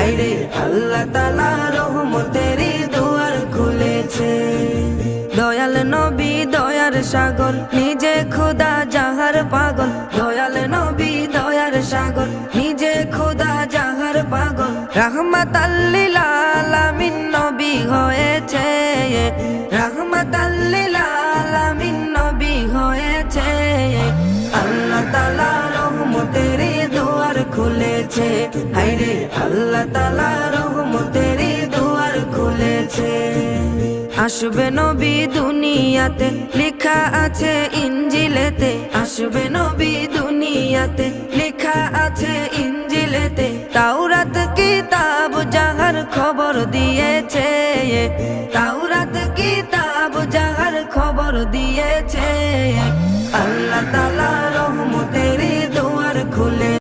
হায়রে আল্লাহ তাআলা রহমতেরই দুয়ার খুলেছে। দয়াল নবী দয়ার সাগর, নিজে খোদা যাহার পাগল। দয়াল নবী দয়ার সাগর, নিজে খোদা যাহার পাগল। রাহমাতাল লিল আলামিন নবী হয়েছে, রাহমাতাল লিল আলামিন নবী হয়েছে। আল্লাহ তাআলা রহমতেরই দুয়ার খুলেছে, হায়রে আল্লাহ তাআলা রহমতেরই দুয়ার খুলেছে। আসবে নবী দুনিয়াতে, লেখা আছে ইনজিলেতে। আসবে নবী দুনিয়াতে, লেখা আছে ইনজিলেতে। তাওরাত কিতাব যাহার খবর দিয়েছে, তাওরাত কিতাব যাহার খবর দিয়েছে। আল্লাহ তাআলা